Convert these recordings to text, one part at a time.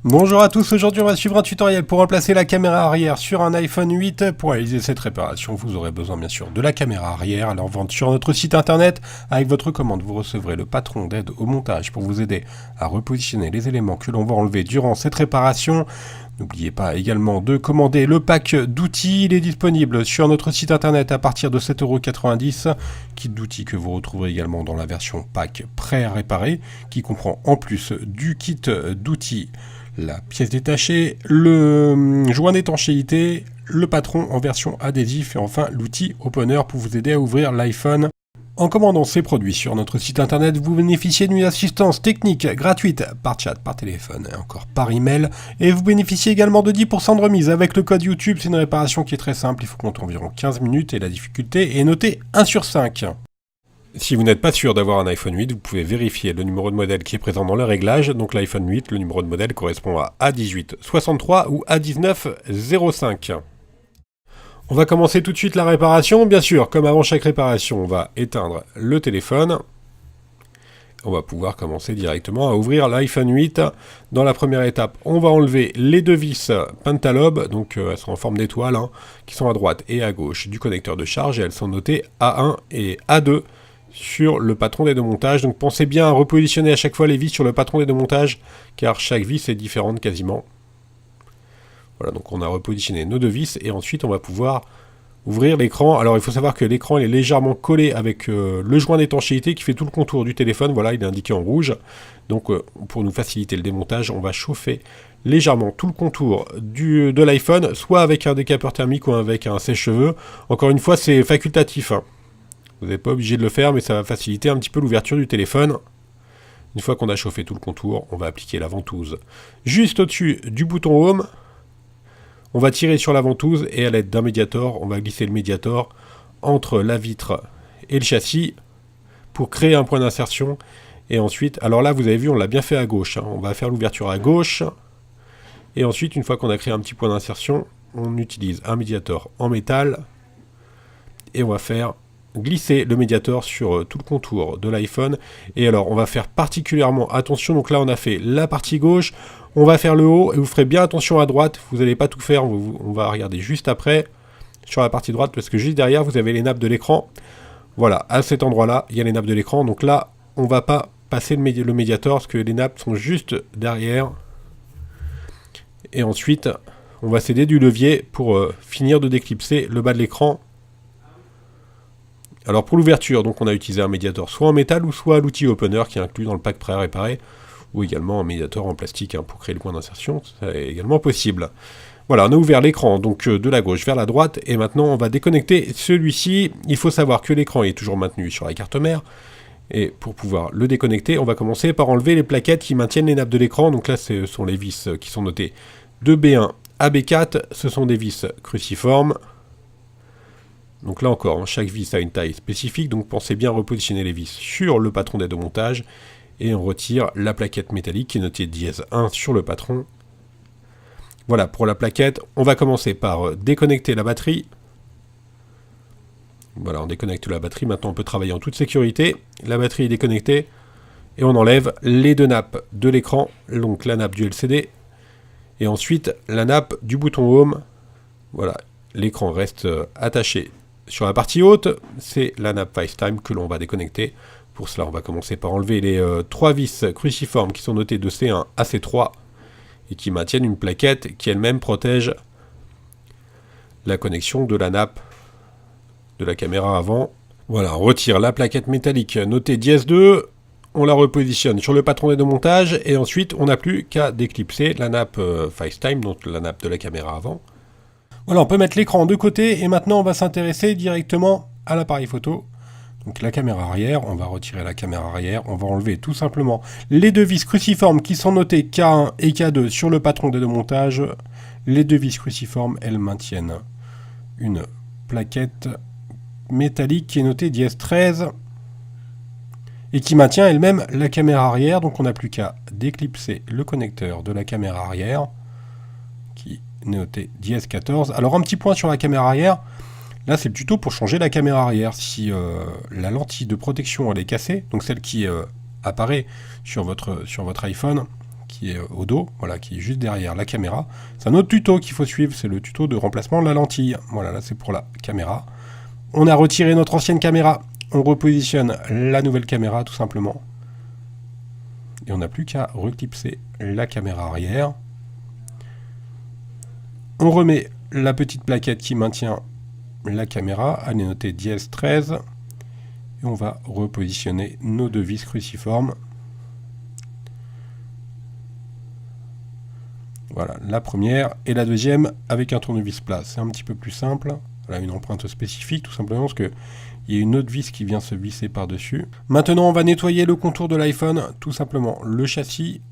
Bonjour à tous, aujourd'hui on va suivre un tutoriel pour remplacer la caméra arrière sur un iPhone 8. Pour réaliser cette réparation, vous aurez besoin bien sûr de la caméra arrière. Alors vente sur notre site internet, avec votre commande vous recevrez le patron d'aide au montage pour vous aider à repositionner les éléments que l'on va enlever durant cette réparation. N'oubliez pas également de commander le pack d'outils, il est disponible sur notre site internet à partir de 7,90 €. Kit d'outils que vous retrouverez également dans la version pack prêt à réparer, qui comprend en plus du kit d'outils la pièce détachée, le joint d'étanchéité, le patron en version adhésif et enfin l'outil opener pour vous aider à ouvrir l'iPhone. En commandant ces produits sur notre site internet, vous bénéficiez d'une assistance technique gratuite par chat, par téléphone et encore par email. Et vous bénéficiez également de 10% de remise avec le code YouTube. C'est une réparation qui est très simple, il faut compter environ 15 minutes et la difficulté est notée 1 sur 5. Si vous n'êtes pas sûr d'avoir un iPhone 8, vous pouvez vérifier le numéro de modèle qui est présent dans le réglage. Donc l'iPhone 8, le numéro de modèle correspond à A1863 ou A1905. On va commencer tout de suite la réparation. Bien sûr, comme avant chaque réparation, on va éteindre le téléphone. On va pouvoir commencer directement à ouvrir l'iPhone 8. Dans la première étape, on va enlever les deux vis Pentalobe, donc elles sont en forme d'étoile, qui sont à droite et à gauche du connecteur de charge et elles sont notées A1 et A2. Sur le patron d'aide au montage, donc pensez bien à repositionner à chaque fois les vis sur le patron d'aide au montage, car chaque vis est différente quasiment. Voilà, donc on a repositionné nos deux vis, et ensuite on va pouvoir ouvrir l'écran. Alors il faut savoir que l'écran est légèrement collé avec le joint d'étanchéité qui fait tout le contour du téléphone, voilà, il est indiqué en rouge. Donc pour nous faciliter le démontage, on va chauffer légèrement tout le contour de l'iPhone, soit avec un décapeur thermique ou avec un sèche-cheveux. Encore une fois, c'est facultatif, Vous n'êtes pas obligé de le faire, mais ça va faciliter un petit peu l'ouverture du téléphone. Une fois qu'on a chauffé tout le contour, on va appliquer la ventouse juste au-dessus du bouton Home. On va tirer sur la ventouse et à l'aide d'un médiator, on va glisser le médiator entre la vitre et le châssis pour créer un point d'insertion. Et ensuite, alors là vous avez vu, on l'a bien fait à gauche. On va faire l'ouverture à gauche. Et ensuite, une fois qu'on a créé un petit point d'insertion, on utilise un médiator en métal. Et on va faire glisser le médiator sur tout le contour de l'iPhone. Et alors on va faire particulièrement attention, donc là on a fait la partie gauche, on va faire le haut et vous ferez bien attention à droite, vous n'allez pas tout faire, on va regarder juste après sur la partie droite parce que juste derrière vous avez les nappes de l'écran. Voilà, à cet endroit là il y a les nappes de l'écran, donc là on va pas passer le médiator parce que les nappes sont juste derrière. Et ensuite on va s'aider du levier pour finir de déclipser le bas de l'écran. Alors pour l'ouverture, donc on a utilisé un médiator soit en métal ou soit l'outil opener qui est inclus dans le pack prêt à réparer, ou également un médiator en plastique pour créer le point d'insertion, c'est également possible. Voilà, on a ouvert l'écran donc de la gauche vers la droite, et maintenant on va déconnecter celui-ci. Il faut savoir que l'écran est toujours maintenu sur la carte mère, et pour pouvoir le déconnecter, on va commencer par enlever les plaquettes qui maintiennent les nappes de l'écran. Donc là ce sont les vis qui sont notées de B1 à B4, ce sont des vis cruciformes. Donc là encore, chaque vis a une taille spécifique, donc pensez bien repositionner les vis sur le patron d'aide au montage, et on retire la plaquette métallique qui est notée dièse 1 sur le patron. Voilà, pour la plaquette, on va commencer par déconnecter la batterie. Voilà, on déconnecte la batterie, maintenant on peut travailler en toute sécurité. La batterie est déconnectée, et on enlève les deux nappes de l'écran, donc la nappe du LCD, et ensuite la nappe du bouton Home. Voilà, l'écran reste attaché. Sur la partie haute, c'est la nappe FaceTime que l'on va déconnecter. Pour cela, on va commencer par enlever les trois vis cruciformes qui sont notées de C1 à C3 et qui maintiennent une plaquette qui elle-même protège la connexion de la nappe de la caméra avant. Voilà, on retire la plaquette métallique notée dièse 2, on la repositionne sur le patron d'aide au montage et ensuite on n'a plus qu'à déclipser la nappe FaceTime, donc la nappe de la caméra avant. Voilà, on peut mettre l'écran de côté et maintenant on va s'intéresser directement à l'appareil photo. Donc la caméra arrière, on va retirer la caméra arrière, on va enlever tout simplement les deux vis cruciformes qui sont notées K1 et K2 sur le patron d'aide au montage. Les deux vis cruciformes, elles maintiennent une plaquette métallique qui est notée dièse 13 et qui maintient elle-même la caméra arrière. Donc on n'a plus qu'à déclipser le connecteur de la caméra arrière qui noté dièse 14. Alors un petit point sur la caméra arrière, là c'est plutôt pour changer la caméra arrière. Si la lentille de protection elle est cassée, donc celle qui apparaît sur votre iPhone, qui est au dos, voilà, qui est juste derrière la caméra. C'est un autre tuto qu'il faut suivre, c'est le tuto de remplacement de la lentille. Voilà, là c'est pour la caméra. On a retiré notre ancienne caméra, on repositionne la nouvelle caméra tout simplement. Et on n'a plus qu'à reclipser la caméra arrière. On remet la petite plaquette qui maintient la caméra, elle est notée dièse 13. Et on va repositionner nos deux vis cruciformes. Voilà, la première et la deuxième avec un tournevis plat. C'est un petit peu plus simple. Voilà, une empreinte spécifique, tout simplement parce qu'il y a une autre vis qui vient se visser par-dessus. Maintenant, on va nettoyer le contour de l'iPhone, tout simplement le châssis.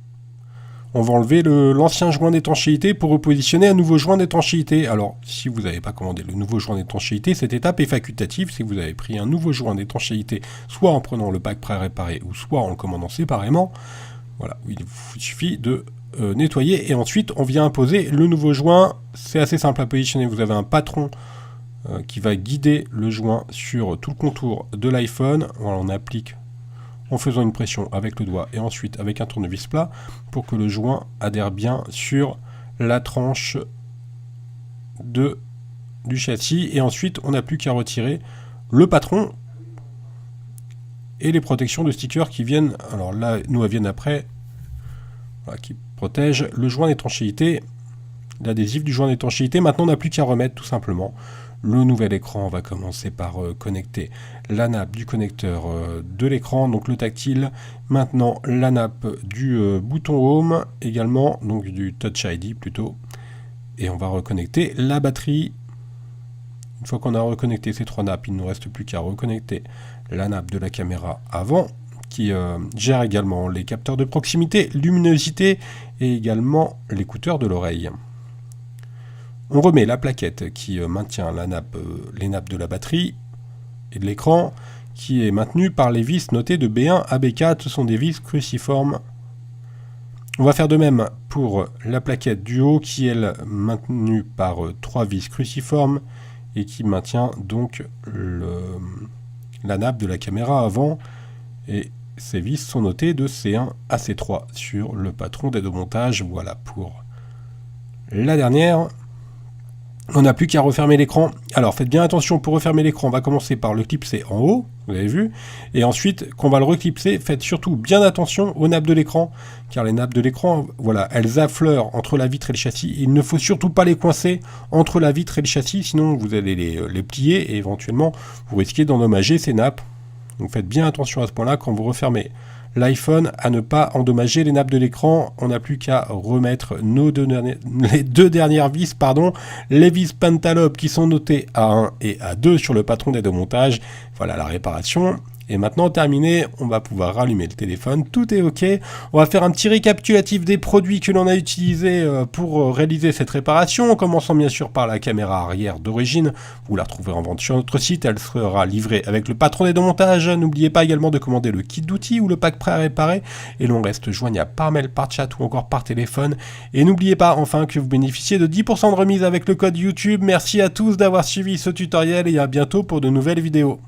On va enlever l'ancien joint d'étanchéité pour repositionner un nouveau joint d'étanchéité. Alors, si vous n'avez pas commandé le nouveau joint d'étanchéité, cette étape est facultative. Si vous avez pris un nouveau joint d'étanchéité, soit en prenant le pack pré-réparé, ou soit en le commandant séparément, voilà, il vous suffit de nettoyer. Et ensuite, on vient imposer le nouveau joint. C'est assez simple à positionner. Vous avez un patron qui va guider le joint sur tout le contour de l'iPhone. Voilà, on applique en faisant une pression avec le doigt et ensuite avec un tournevis plat pour que le joint adhère bien sur la tranche du châssis. Et ensuite, on n'a plus qu'à retirer le patron et les protections de stickers qui viennent, alors là, nous elles viennent après, voilà, qui protègent le joint d'étanchéité, l'adhésif du joint d'étanchéité. Maintenant, on n'a plus qu'à remettre tout simplement le nouvel écran. On va commencer par connecter la nappe du connecteur de l'écran, donc le tactile. Maintenant, la nappe du bouton Home, également, donc du Touch ID plutôt. Et on va reconnecter la batterie. Une fois qu'on a reconnecté ces trois nappes, il ne nous reste plus qu'à reconnecter la nappe de la caméra avant, qui gère également les capteurs de proximité, luminosité et également l'écouteur de l'oreille. On remet la plaquette qui maintient les nappes de la batterie et de l'écran, qui est maintenue par les vis notées de B1 à B4. Ce sont des vis cruciformes. On va faire de même pour la plaquette du haut, qui est maintenue par 3 vis cruciformes et qui maintient donc la nappe de la caméra avant. Et ces vis sont notées de C1 à C3 sur le patron d'aide au montage. Voilà pour la dernière. On n'a plus qu'à refermer l'écran. Alors faites bien attention, pour refermer l'écran, on va commencer par le clipser en haut, vous avez vu, et ensuite, qu'on va le reclipser, faites surtout bien attention aux nappes de l'écran, car les nappes de l'écran, voilà, elles affleurent entre la vitre et le châssis. Il ne faut surtout pas les coincer entre la vitre et le châssis, sinon vous allez les plier et éventuellement vous risquez d'endommager ces nappes. Donc faites bien attention à ce point-là quand vous refermez l'iPhone, à ne pas endommager les nappes de l'écran. On n'a plus qu'à remettre les deux dernières vis, les vis Pentalobe qui sont notées A1 et A2 sur le patron d'aide au montage. Voilà la réparation. Et maintenant terminé, on va pouvoir rallumer le téléphone, tout est ok. On va faire un petit récapitulatif des produits que l'on a utilisés pour réaliser cette réparation, en commençant bien sûr par la caméra arrière d'origine. Vous la retrouverez en vente sur notre site, elle sera livrée avec le patron d'aide au montage. N'oubliez pas également de commander le kit d'outils ou le pack prêt à réparer, et l'on reste joignable par mail, par chat ou encore par téléphone. Et n'oubliez pas enfin que vous bénéficiez de 10% de remise avec le code YouTube. Merci à tous d'avoir suivi ce tutoriel et à bientôt pour de nouvelles vidéos.